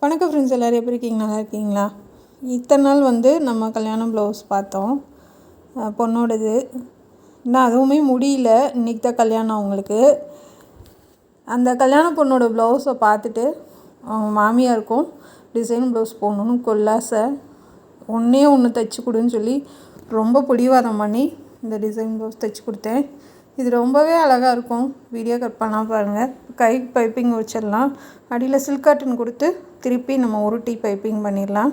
வணக்கம் ஃப்ரெண்ட்ஸ், எல்லோரும் எப்படி இருக்கீங்க? நல்லா இருக்கீங்களா? இத்தனை நாள் நம்ம கல்யாணம் ப்ளவுஸ் பார்த்தோம், பொண்ணோடது. இன்னும் அதுவுமே முடியல. இன்றைக்கி தான் கல்யாணம் அவங்களுக்கு. அந்த கல்யாண பொண்ணோட ப்ளவுஸை பார்த்துட்டு அவங்க மாமியாருக்கும் டிசைன் ப்ளவுஸ் போடணுன்னு கொல்லாசை. ஒன்று தைச்சி கொடுன்னு சொல்லி ரொம்ப பிடிவாதம் பண்ணி இந்த டிசைன் ப்ளவுஸ் தைச்சி கொடுத்தேன். இது ரொம்பவே அழகாக இருக்கும். வீடியோ கட் பண்ணால் பாருங்கள். கை பைப்பிங் வச்சிடலாம். அடியில் சில்க் காட்டன் கொடுத்து திருப்பி நம்ம உருட்டி பைப்பிங் பண்ணிடலாம்.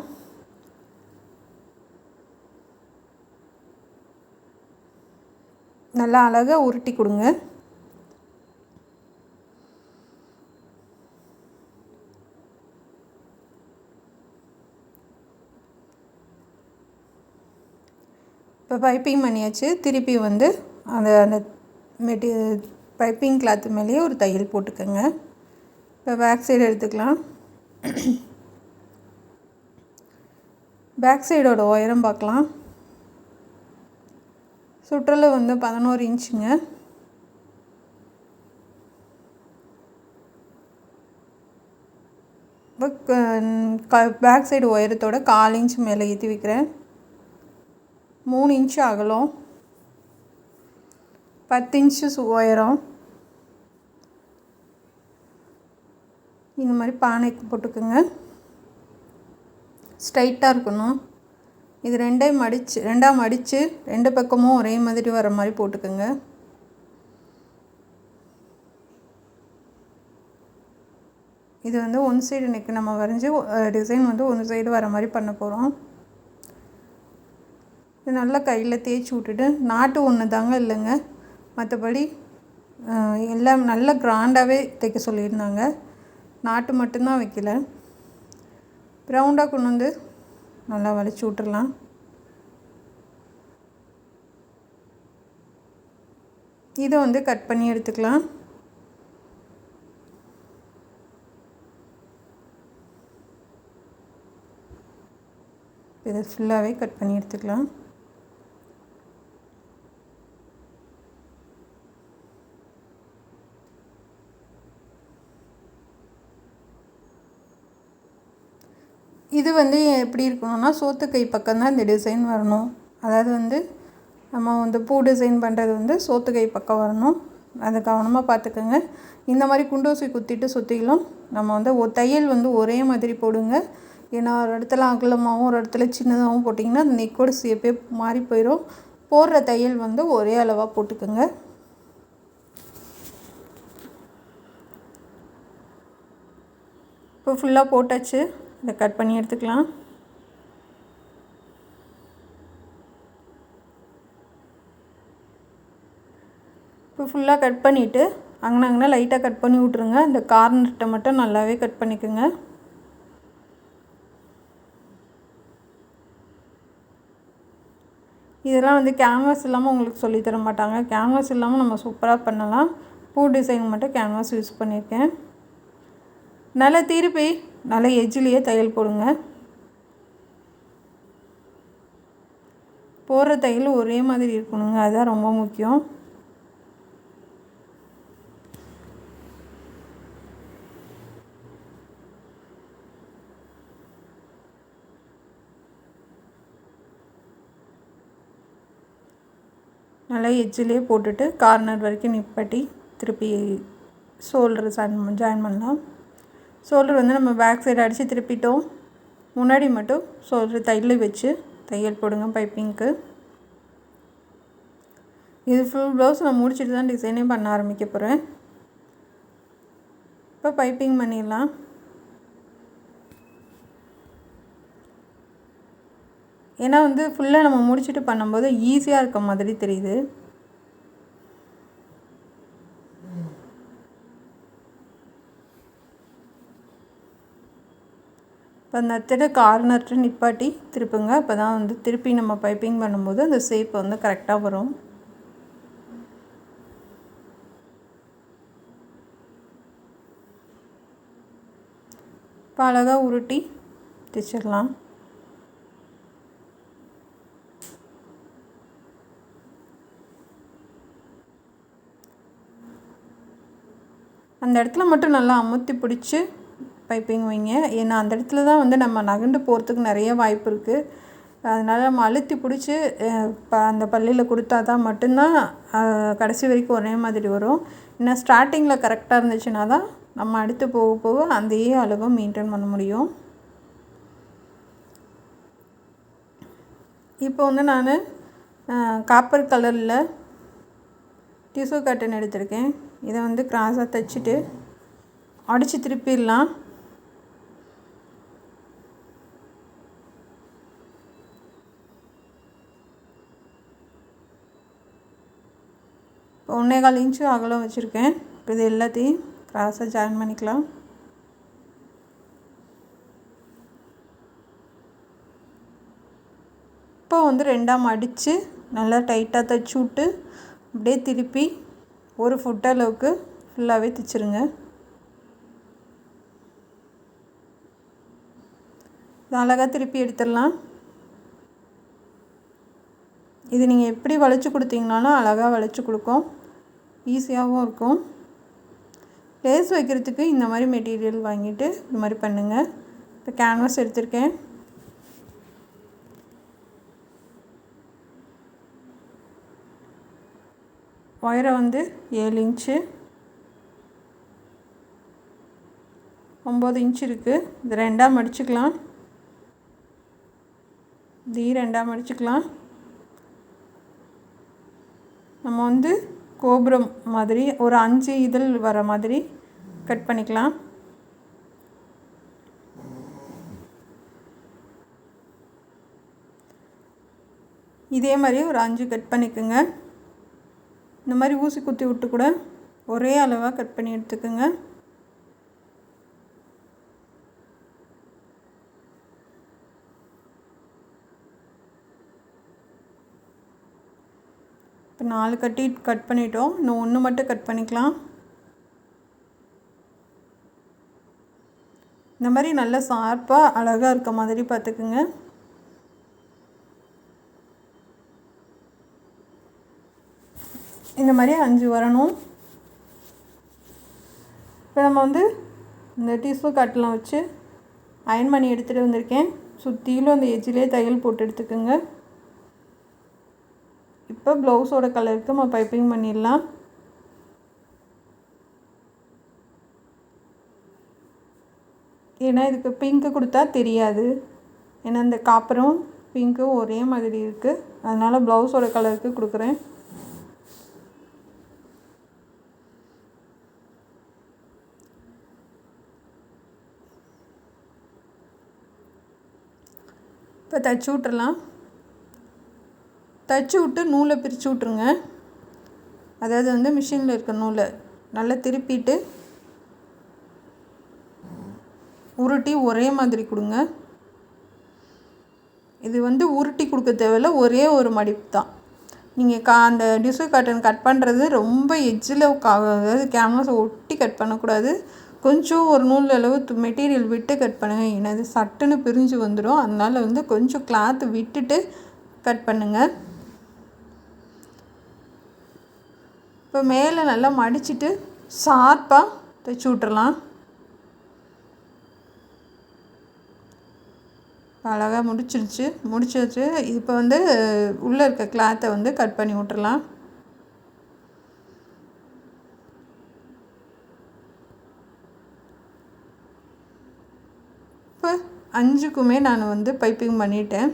நல்லா அழகாக உருட்டி கொடுங்க. இப்போ பைப்பிங் பண்ணியாச்சு. திருப்பி அந்த அந்த பைப்பிங் கிளாத்து மேலேயே ஒரு தையல் போட்டுக்கோங்க. இப்போ பேக் சைடு எடுத்துக்கலாம். பேக் சைடோட உயரம் பார்க்கலாம். சுற்றளவு 11 இன்ச்சுங்க. பேக் சைடு உயரத்தோட 1/4 இன்ச் மேலே ஏற்றி வைக்கிறேன். 3 இன்ச்சு அகலம், 10 இன்ச்சு உயரம். இந்த மாதிரி பானைக்கு போட்டுக்கோங்க. ஸ்ட்ரைட்டாக இருக்கணும். இது ரெண்டாக மடித்து 2 பக்கமும் ஒரே மாதிரி வர மாதிரி போட்டுக்கோங்க. இது ஒன் சைடு நெக்கு நம்ம வரைஞ்சி டிசைன் ஒன் சைடு வர மாதிரி பண்ண போகிறோம். இது நல்லா கையில் தேய்ச்சி விட்டுட்டு, நாட்டு ஒன்று தாங்க இல்லைங்க, மற்றபடி எல்லாம் நல்லா கிராண்டாகவே தைக்க சொல்லியிருந்தாங்க. நாட்டு மட்டும்தான் வைக்கல. ரவுண்டாக கொண்டு நல்லா வளைச்சி விட்டுறலாம். இதை கட் பண்ணி எடுத்துக்கலாம். இதை ஃபுல்லாகவே கட் பண்ணி எடுத்துக்கலாம். இது எப்படி இருக்கணும்னா, சோத்துக்கை பக்கம்தான் இந்த டிசைன் வரணும். அதாவது நம்ம பூ டிசைன் பண்ணுறது சோத்துக்கை பக்கம் வரணும். அதை கவனமாக பார்த்துக்கோங்க. இந்த மாதிரி குண்டூசி குத்திட்டு சுற்றிலும் நம்ம தையல் ஒரே மாதிரி போடுங்க. ஏன்னா ஒரு இடத்துல அகலமாகவும் ஒரு இடத்துல சின்னதாகவும் போட்டிங்கன்னா அந்த நெக்கோட ஷேப்பே மாறி போயிடும். போடுற தையல் ஒரே அளவாக போட்டுக்கோங்க. இப்போ ஃபுல்லாக போட்டாச்சு. இதை கட் பண்ணி எடுத்துக்கலாம். இப்போ ஃபுல்லாக கட் பண்ணிவிட்டு அங்கனா லைட்டாக கட் பண்ணி விட்ருங்க. இந்த கார்னர்கிட்ட மட்டும் நல்லாவே கட் பண்ணிக்கோங்க. இதெல்லாம் கேன்வாஸ் இல்லாமல் உங்களுக்கு சொல்லித்தர மாட்டாங்க. கேன்வாஸ் இல்லாமல் நம்ம சூப்பராக பண்ணலாம். பூ டிசைன் மட்டும் கேன்வாஸ் யூஸ் பண்ணியிருக்கேன். நல்லா திருப்பி நல்லா எஜ்ஜிலேயே தையல் போடுங்க. போடுற தையல் ஒரே மாதிரி இருக்கணுங்க, அதுதான் ரொம்ப முக்கியம். நல்லா எஜ்ஜிலே போட்டுட்டு கார்னர் வரைக்கும் நிப்பாட்டி திருப்பி ஷோல்டர் ஜாயின் பண்ணலாம். ஷோல்டர் நம்ம பேக் சைடு அடித்து திருப்பிட்டோம். முன்னாடி மட்டும் ஷோல்டர் தையல் வச்சு தையல் போடுங்க பைப்பிங்க்கு. இது ஃபுல் ப்ளவுஸ் நான் முடிச்சுட்டு தான் டிசைனே பண்ண ஆரம்பிக்க போகிறேன். இப்போ பைப்பிங் பண்ணிடலாம். ஏன்னா ஃபுல்லாக நம்ம முடிச்சுட்டு பண்ணும்போது ஈஸியாக இருக்க மாதிரி தெரியுது. இப்போ அந்த இடத்துல கார்னர்ட்டு நிப்பாட்டி திருப்புங்க. அப்போ தான் திருப்பி நம்ம பைப்பிங் பண்ணும்போது அந்த ஷேப் கரெக்டாக வரும். இப்போ அழகாக உருட்டி தைச்சிடலாம். அந்த இடத்துல மட்டும் நல்லா அமுத்தி பிடிச்சி பைப்பிங் வைங்க. ஏன்னா அந்த இடத்துல தான் வந்து நம்ம நகண்டு போகிறதுக்கு நிறைய வாய்ப்பு இருக்குது. அதனால் நம்ம அழுத்தி பிடிச்சி அந்த பல்லியில் கொடுத்தா தான் மட்டும்தான் கடைசி வரைக்கும் ஒரே மாதிரி வரும். இன்னும் ஸ்டார்டிங்கில் கரெக்டாக இருந்துச்சுன்னா தான் நம்ம அடுத்து போக போக அதே அளவை மெயின்டைன் பண்ண முடியும். இப்போ வந்து நான் காப்பர் கலரில் டிஷ்யூ காட்டன் எடுத்திருக்கேன். இதை வந்து கிராஸாக தைச்சிட்டு அடித்து திருப்பிடலாம். இப்போ 1.25 இன்ச்சு அகலம் வச்சுருக்கேன். இப்போ இது எல்லாத்தையும் கிராஸாக ஜாயின் பண்ணிக்கலாம். இப்போ வந்து 2ஆக மடித்து நல்லா டைட்டாக தைச்சி விட்டு அப்படியே திருப்பி 1 ஃபுட் அளவுக்கு ஃபுல்லாகவே தைச்சிருங்க. இது அழகாக திருப்பி எடுத்துடலாம். இது நீங்கள் எப்படி வளைச்சி கொடுத்தீங்கனாலும் அழகாக வளைச்சி கொடுக்கும், ஈஸியாகவும் இருக்கும். லேஸ் வைக்கிறதுக்கு இந்த மாதிரி மெட்டீரியல் வாங்கிட்டு இந்த மாதிரி பண்ணுங்கள். இப்போ கேன்வாஸ் எடுத்திருக்கேன். ஒயரை வந்து 7 இன்ச்சு 9 இன்ச்சு இருக்குது. இது 2ஆக மடிச்சுக்கலாம். இது 2ஆக மடிச்சுக்கலாம். நம்ம வந்து கோபுரம் மாதிரி ஒரு 5 இதழ் வர மாதிரி கட் பண்ணிக்கலாம். இதே மாதிரி ஒரு 5 கட் பண்ணிக்கோங்க. இந்த மாதிரி ஊசி குத்தி விட்டு கூட ஒரே அளவாக கட் பண்ணி எடுத்துக்கோங்க. இப்போ 4 கட் பண்ணிட்டோம். இன்னும் 1 மட்டும் கட் பண்ணிக்கலாம். இந்த மாதிரி நல்லா ஷார்ப்பாக அழகாக இருக்க மாதிரி பார்த்துக்குங்க. இந்த மாதிரி 5 வரணும். இப்போ நம்ம வந்து இந்த டிஷ்யூ காட்டெலாம் வச்சு அயன் பண்ணி எடுத்துகிட்டு வந்திருக்கேன். சுற்றிலும் அந்த எஜ்ஜிலே தையல் போட்டு எடுத்துக்கோங்க. இப்போ ப்ளவுஸோட கலருக்கு நம்ம பைப்பிங் பண்ணிடலாம். ஏன்னா இதுக்கு பிங்க்கு கொடுத்தா தெரியாது. ஏன்னா இந்த காப்பரும் பிங்க்கும் ஒரே மாதிரி இருக்குது. அதனால் ப்ளவுஸோட கலருக்கு கொடுக்குறேன். இப்போ தைச்சி விட்டுறலாம். தைச்சி விட்டு நூலை பிரித்து விட்ருங்க. அதாவது வந்து மிஷினில் இருக்க நூலை நல்லா திருப்பிட்டு உருட்டி ஒரே மாதிரி கொடுங்க. இது வந்து உருட்டி கொடுக்க தேவையில்ல, ஒரே ஒரு மடிப்பு தான். நீங்கள் அந்த டிஷ்யூ காட்டன் கட் பண்ணுறது ரொம்ப எட்ஜில் அதாவது கேன்வாஸை ஒட்டி கட் பண்ணக்கூடாது. கொஞ்சம் ஒரு நூல் அளவு மெட்டீரியல் விட்டு கட் பண்ணுங்கள். ஏன்னா இது சட்டுன்னு பிரிஞ்சு வந்துடும். அதனால் வந்து கொஞ்சம் கிளாத்து விட்டுட்டு கட் பண்ணுங்கள். இப்போ மேலே நல்லா மடிச்சுட்டு ஷார்ப்பாக தைச்சி விட்டுறலாம். அழகாக முடிச்சிருச்சு. இப்போ வந்து உள்ளே இருக்க கிளாத்தை வந்து கட் பண்ணி விட்டுறலாம். இப்போ 5க்குமே நான் வந்து பைப்பிங் பண்ணிட்டேன்.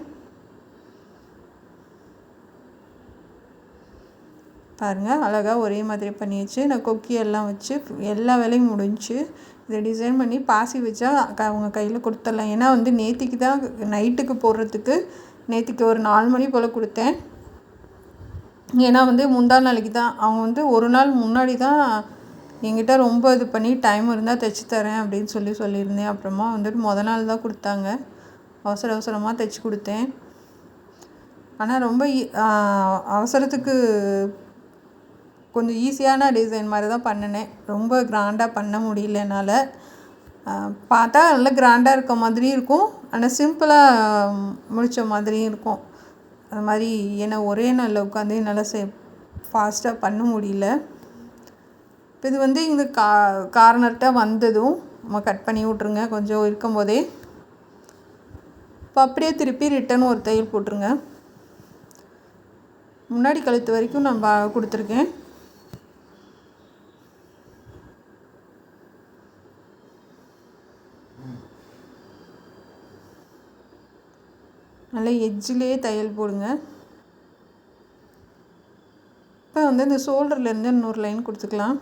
பாருங்கள், அழகாக ஒரே மாதிரி பண்ணிடுச்சு. நான் கொக்கி எல்லாம் வச்சு எல்லா வேலையும் முடிஞ்சு இதை டிசைன் பண்ணி பாசி வச்சா அவங்க கையில் கொடுத்துடலாம். ஏன்னா வந்து நேற்றுக்கு தான் நைட்டுக்கு போடுறதுக்கு நேற்றுக்கு ஒரு 4 மணி போல் கொடுத்தேன். ஏன்னா வந்து முந்தா நாளைக்கு தான் அவங்க வந்து ஒரு நாள் முன்னாடி தான் என்கிட்ட ரொம்ப இது பண்ணி டைம் இருந்தால் தைச்சி தரேன் அப்படின்னு சொல்லியிருந்தேன். அப்புறமா வந்துட்டு நாள் தான் கொடுத்தாங்க. அவசரமாக தைச்சி கொடுத்தேன். ஆனால் ரொம்ப அவசரத்துக்கு கொஞ்சம் ஈஸியான டிசைன் மாதிரி தான் பண்ணினேன். ரொம்ப கிராண்டாக பண்ண முடியல என்னால். பார்த்தா நல்லா கிராண்டாக இருக்க மாதிரி இருக்கும், ஆனால் சிம்பிளாக முடித்த மாதிரியும் இருக்கும். அது மாதிரி ஏன்னா ஒரே நாளில் உட்காந்து என்னால் ஃபாஸ்ட்டாக பண்ண முடியல. இப்போ இது வந்து இந்த கார்னர்கிட்ட வந்ததும் நம்ம கட் பண்ணி விட்ருங்க கொஞ்சம் இருக்கும்போதே. இப்போ அப்படியே திருப்பி ரிட்டன் ஒரு தையல் போட்டுருங்க. முன்னாடி கழுத்து வரைக்கும் நான் கொடுத்துருக்கேன். நல்லா எட்ஜிலே தையல் போடுங்க. இப்போ வந்து இந்த ஷோல்டர்லேருந்து இன்னொரு லைன் கொடுத்துக்கலாம்.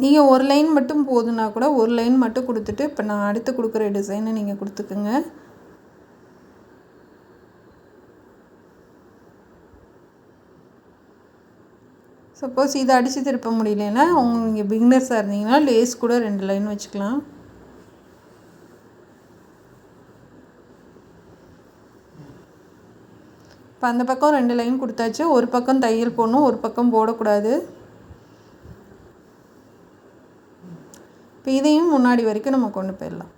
நீங்கள் ஒரு லைன் மட்டும் போதுன்னா கூட ஒரு லைன் மட்டும் கொடுத்துட்டு இப்போ நான் அடுத்து கொடுக்குற டிசைனை நீங்கள் கொடுத்துக்குங்க. சப்போஸ் இதை அடித்து திருப்ப முடியலன்னா நீங்கள் பிகினர்ஸாக இருந்தீங்கன்னா லேஸ் கூட 2 லைன் வச்சுக்கலாம். இப்போ அந்த பக்கம் 2 லைன் கொடுத்தாச்சு. ஒரு பக்கம் தையல் போடணும், ஒரு பக்கம் போடக்கூடாது. இப்போ இதையும் முன்னாடி வரைக்கும் நம்ம கொண்டு போயிடலாம்.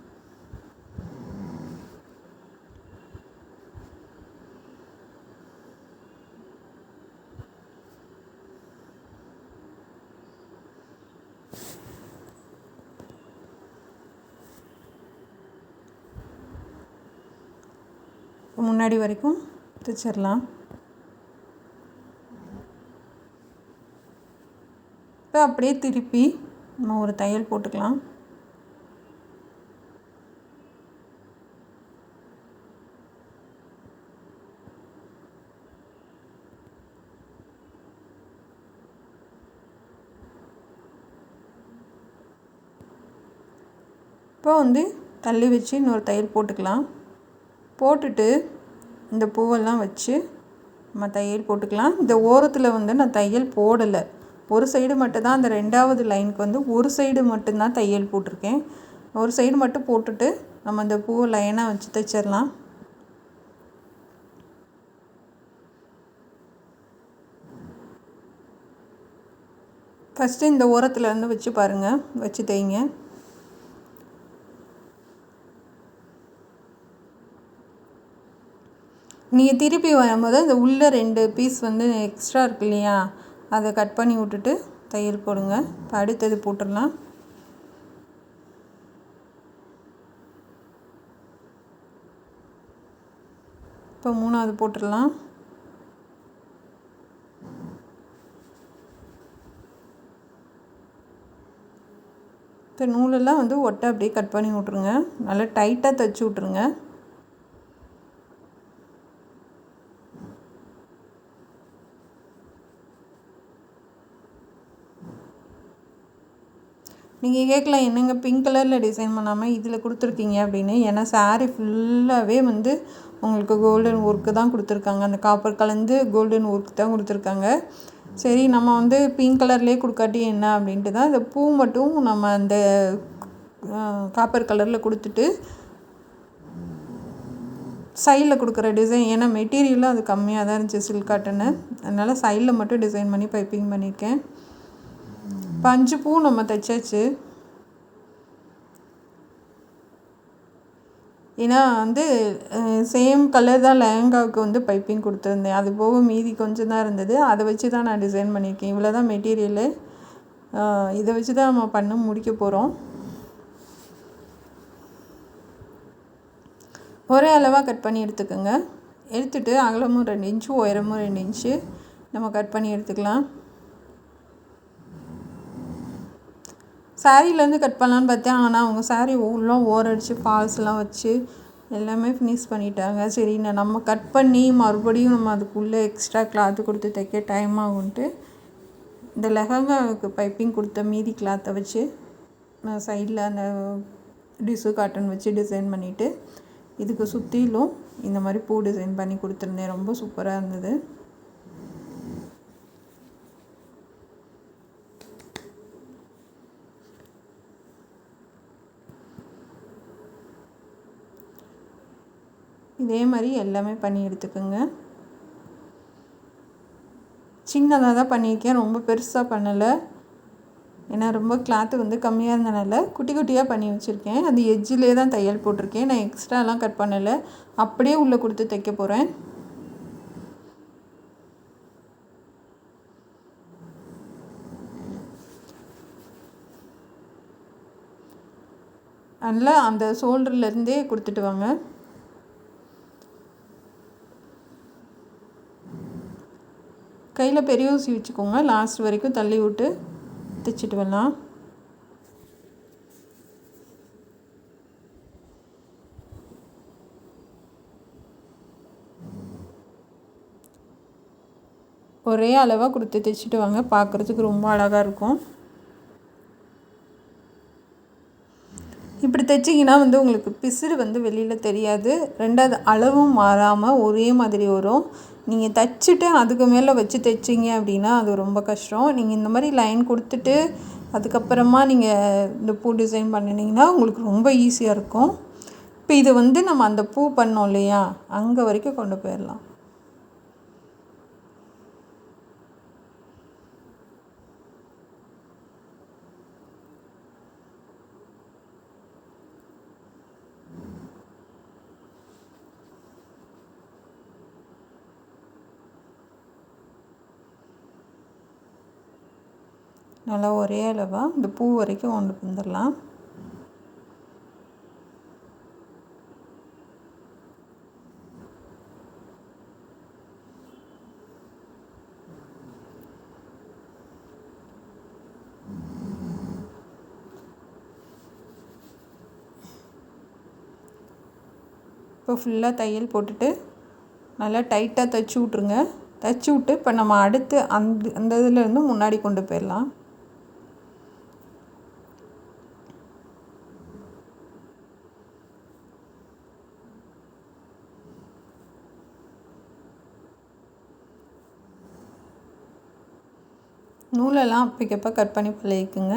முன்னாடி வரைக்கும் தைச்சிடலாம். இப்போ அப்படியே திருப்பி நம்ம ஒரு தையல் போட்டுக்கலாம். இப்போ வந்து தள்ளி வச்சு இன்னொரு தையல் போட்டுக்கலாம். போட்டுட்டு இந்த பூவெல்லாம் வச்சு நம்ம தையல் போட்டுக்கலாம். இந்த ஓரத்தில் வந்து நான் தையல் போடலை, ஒரு சைடு மட்டும்தான். அந்த 2வது லைனுக்கு வந்து ஒரு சைடு மட்டும்தான் தையல் போட்டிருக்கேன். ஒரு சைடு மட்டும் போட்டுட்டு நம்ம இந்த பூவை லைனாக வச்சு தைச்சிடலாம். ஃபஸ்ட்டு இந்த ஓரத்தில் இருந்து வச்சு பாருங்கள், வச்சு தைங்க. நீங்கள் திருப்பி வரும்போது இந்த உள்ளே 2 பீஸ் வந்து எக்ஸ்ட்ரா இருக்கு இல்லையா, அதை கட் பண்ணி விட்டுட்டு தையல் போடுங்க. இப்போ அடுத்தது போட்டுடலாம். இப்போ 3வது போட்டுடலாம். இப்போ நூலெல்லாம் வந்து ஒட்டை அப்படியே கட் பண்ணி விட்ருங்க. நல்லா டைட்டாக தைச்சி விட்ருங்க. நீங்கள் கேட்கலாம், என்னங்க பிங்க் கலரில் டிசைன் பண்ணாமல் இதில் கொடுத்துருக்கீங்க அப்படின்னு. ஏன்னா சாரீ ஃபுல்லாகவே வந்து உங்களுக்கு கோல்டன் ஒர்க்கு தான் கொடுத்துருக்காங்க. அந்த காப்பர் கலந்து கோல்டன் ஒர்க் தான் கொடுத்துருக்காங்க. சரி, நம்ம வந்து பிங்க் கலர்லேயே கொடுக்காட்டி என்ன அப்படின்ட்டு தான் இந்த பூ மட்டும் நம்ம அந்த காப்பர் கலரில் கொடுத்துட்டு சைடில் கொடுக்குற டிசைன், ஏன்னா மெட்டீரியலும் அது கம்மியாக தான் இருந்துச்சு சில்க் காட்டனு, அதனால் சைடில் மட்டும் டிசைன் பண்ணி பைப்பிங் பண்ணியிருக்கேன். 5 பூ நம்ம தைச்சாச்சு. ஏன்னா வந்து சேம் கலர் தான் லெஹங்காவுக்கு வந்து பைப்பிங் கொடுத்துருந்தேன். அது போக மீதி கொஞ்சம் தான் இருந்தது, அதை வச்சு தான் நான் டிசைன் பண்ணியிருக்கேன். இவ்வளோ தான் மெட்டீரியலு. இதை வச்சு தான் நம்ம பண்ண முடிக்க போகிறோம். ஒரே அளவாக கட் பண்ணி எடுத்துக்கோங்க. எடுத்துகிட்டு அகலமும் 2 இன்ச்சு, உயரமும் 2 இன்ச்சு நம்ம கட் பண்ணி எடுத்துக்கலாம். சாரீலேருந்து கட் பண்ணலான்னு பார்த்தேன், ஆனால் அவங்க சாரீ உள்ளம் ஓரடிச்சு ஃபால்ஸ்லாம் வச்சு எல்லாமே ஃபினிஷ் பண்ணிட்டாங்க. சரி, நம்ம கட் பண்ணி மறுபடியும் நம்ம அதுக்குள்ளே எக்ஸ்ட்ரா கிளாத்து கொடுத்து தைக்க டைம் ஆகுன்ட்டு இந்த லெஹங்காவுக்கு பைப்பிங் கொடுத்த மீதி கிளாத்தை வச்சு நான் சைடில் அந்த டிஷ்யூ காட்டன் வச்சு டிசைன் பண்ணிவிட்டு இதுக்கு சுற்றிலும் இந்த மாதிரி பூ டிசைன் பண்ணி கொடுத்துருந்தேன். ரொம்ப சூப்பராக இருந்தது. இதே மாதிரி எல்லாமே பண்ணி எடுத்துக்கோங்க. சின்னதாக தான் பண்ணியிருக்கேன், ரொம்ப பெருசாக பண்ணலை. ஏன்னா ரொம்ப கிளாத்து வந்து கம்மியாக இருந்தனால குட்டி குட்டியாக பண்ணி வச்சுருக்கேன். அந்த எட்ஜிலே தான் தையல் போட்டிருக்கேன். நான் எக்ஸ்ட்ராலாம் கட் பண்ணலை, அப்படியே உள்ளே கொடுத்து தைக்க போகிறேன். அதனால் அந்த ஷோல்டர்லேருந்தே கொடுத்துட்டு வாங்க. கையில் பெரிய ஊசி வச்சுக்கோங்க. லாஸ்ட் வரைக்கும் தள்ளி விட்டு தைச்சிட்டு வரலாம். ஒரே அளவாக கொடுத்து தைச்சிட்டு வாங்க. பார்க்குறதுக்கு ரொம்ப அழகாக இருக்கும். இப்படி தைச்சிங்கன்னா உங்களுக்கு பிசுறு வெளியில் தெரியாது. ரெண்டாவது அளவும் மாறாமல் ஒரே மாதிரி வரும். நீங்கள் தைச்சிட்டு அதுக்கு மேலே வச்சு தைச்சிங்க அப்படின்னா அது ரொம்ப கஷ்டம். நீங்கள் இந்த மாதிரி லைன் கொடுத்துட்டு அதுக்கப்புறமா நீங்கள் இந்த பூ டிசைன் பண்ணினீங்கன்னா உங்களுக்கு ரொம்ப ஈஸியாக இருக்கும். இப்போ இது நம்ம அந்த பூ பண்ணோம் இல்லையா, அங்கே வரைக்கும் கொண்டு போயிடலாம். நல்லா ஒரே அளவாக இந்த பூ வரைக்கும் கொண்டு வந்துடலாம். இப்போ ஃபுல்லாக தையல் போட்டுட்டு நல்லா டைட்டாக தைச்சி விட்ருங்க. தைச்சி விட்டு இப்போ நம்ம அடுத்து அந்த இதுலேருந்து முன்னாடி கொண்டு போயிடலாம். நூலெல்லாம் அப்பக்கப்போ கட் பண்ணி பழகிக்குங்க.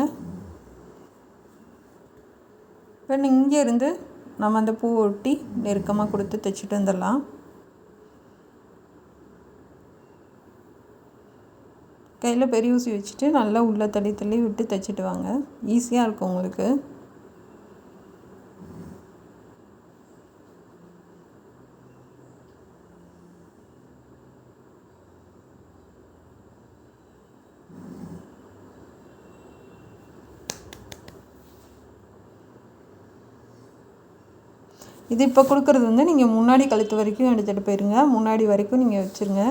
இப்போ இங்கேருந்து நம்ம அந்த பூ ஒட்டி நெருக்கமாக கொடுத்து தைச்சிட்டு வந்துடலாம். கையில் பெரிய ஊசி வச்சுட்டு நல்லா உள்ளே தள்ளி விட்டு தைச்சிட்டு வாங்க. ஈஸியாக இருக்கும் உங்களுக்கு. இது இப்போ கொடுக்குறது நீங்கள் முன்னாடி கழுத்து வரைக்கும் எடுத்துகிட்டு போயிருங்க. முன்னாடி வரைக்கும் நீங்கள் வச்சுருங்க.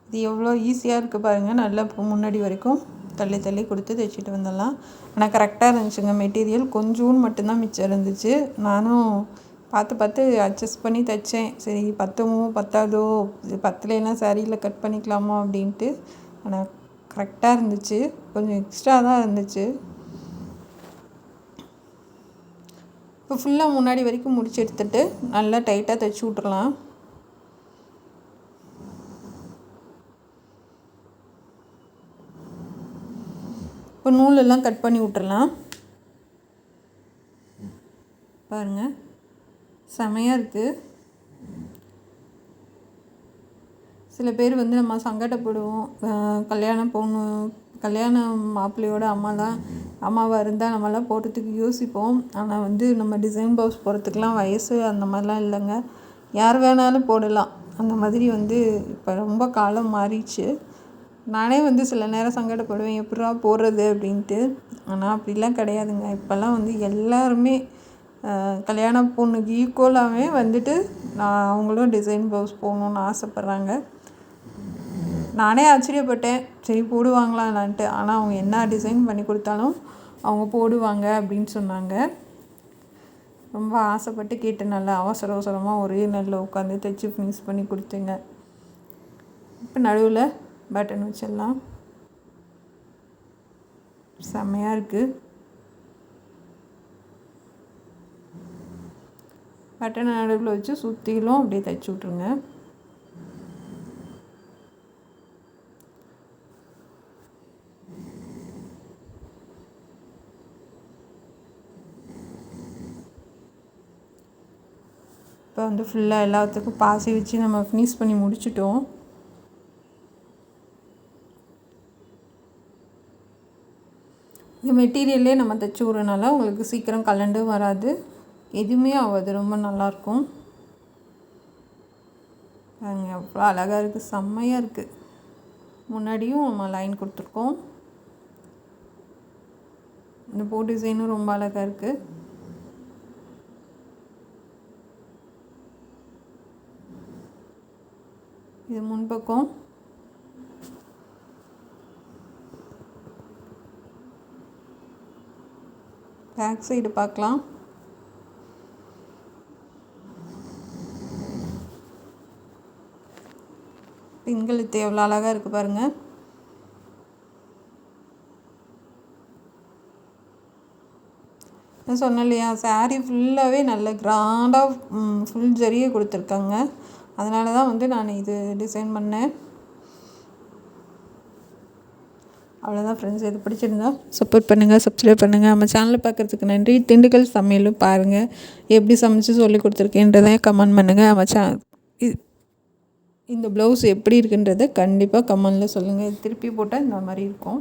இது எவ்வளோ ஈஸியாக இருக்குது பாருங்கள். நல்லா முன்னாடி வரைக்கும் தள்ளி கொடுத்து தைச்சிட்டு வந்துடலாம். ஆனால் கரெக்டாக இருந்துச்சுங்க. மெட்டீரியல் கொஞ்சோன்னு மட்டும்தான் மிச்சம் இருந்துச்சு. நானும் பார்த்து அட்ஜஸ்ட் பண்ணி தைச்சேன். சரி பத்தாதோ, இது பத்தலைன்னா சாரியில் கட் பண்ணிக்கலாமா அப்படின்ட்டு. ஆனால் கரெக்டாக இருந்துச்சு. கொஞ்சம் எக்ஸ்ட்ரா தான் இருந்துச்சு. இப்போ ஃபுல்லாக முன்னாடி வரைக்கும் முடிச்சு எடுத்துகிட்டு நல்லா டைட்டாக தைச்சி விட்றலாம். இப்போ நூலெல்லாம் கட் பண்ணி விட்டுறலாம். பாருங்கள், செமையாக இருக்குது. சில பேர் நம்ம சங்கடப்படுவோம். கல்யாண மாப்பிள்ளையோட அம்மாவாக இருந்தால் நம்மளாம் போடுறதுக்கு யோசிப்போம். ஆனால் நம்ம டிசைன் ப்ளவுஸ் போடுறதுக்கெலாம் வயசு அந்த மாதிரிலாம் இல்லைங்க. யார் வேணாலும் போடலாம். அந்த மாதிரி இப்போ ரொம்ப காலம் மாறிடுச்சு. நானே சில நேரம் சங்கடப்படுவேன், எப்படா போடுறது அப்படின்ட்டு. ஆனால் அப்படிலாம் கிடையாதுங்க. இப்போல்லாம் எல்லாருமே கல்யாண பொண்ணுக்கு ஈக்குவலாகவே அவங்களும் டிசைன் ப்ளவுஸ் போகணுன்னு ஆசைப்பட்றாங்க. நானே ஆச்சரியப்பட்டேன், சரி போடுவாங்களான்ட்டு. ஆனால் அவங்க என்ன டிசைன் பண்ணி கொடுத்தாலும் அவங்க போடுவாங்க அப்படின்னு சொன்னாங்க. ரொம்ப ஆசைப்பட்டு கேட்டு நல்லா அவசரமாக ஒரே நாளில் உட்காந்து தைச்சி ஃபினிஷ் பண்ணி கொடுத்தேங்க. இப்போ நடுவில் பட்டன் வச்சிடலாம். செம்மையாக இருக்குது. பட்டனை நடுவில் வச்சு சுற்றிலும் அப்படியே தைச்சி விட்ருங்க. இப்போ ஃபுல்லாக எல்லாத்துக்கும் பாசி வச்சு நம்ம ஃபினிஷ் பண்ணி முடிச்சிட்டோம். இந்த மெட்டீரியல்லே நம்ம தைச்சி விட்றனால உங்களுக்கு சீக்கிரம் கலண்டு வராது, எதுவுமே ஆகாது, ரொம்ப நல்லாயிருக்கும். பாருங்க எவ்வளோ அழகாக இருக்குது, செம்மையாக இருக்குது. முன்னாடியும் நம்ம லைன் கொடுத்துருக்கோம். இந்த பூ டிசைனும் ரொம்ப அழகாக இருக்குது. இது முன்பக்கம். பேக் சைடு பார்க்கலாம். பின்கழுத்து எவ்வளோ அழகாக இருக்குது பாருங்கள். நான் சொன்னேன் இல்லையா, சாரீ ஃபுல்லாகவே நல்ல கிராண்டாக ஃபுல் ஜரியை கொடுத்துருக்காங்க. அதனால தான் வந்து நான் இது டிசைன் பண்ணேன். அவ்வளோதான் ஃப்ரெண்ட்ஸ், இது பிடிச்சிருந்தா சப்போர்ட் பண்ணுங்கள், சப்ஸ்கிரைப் பண்ணுங்கள். நம்ம சேனலில் பார்க்குறதுக்கு நன்றி. திண்டுக்கல் சமையலும் பாருங்கள், எப்படி சமைச்சு சொல்லி கொடுத்துருக்கேன்றதை கமெண்ட் பண்ணுங்கள். நம்ம இந்த ப்ளவுஸ் எப்படி இருக்குன்றதை கண்டிப்பாக கமெண்டில் சொல்லுங்கள். திருப்பி போட்டால் இந்த மாதிரி இருக்கும்.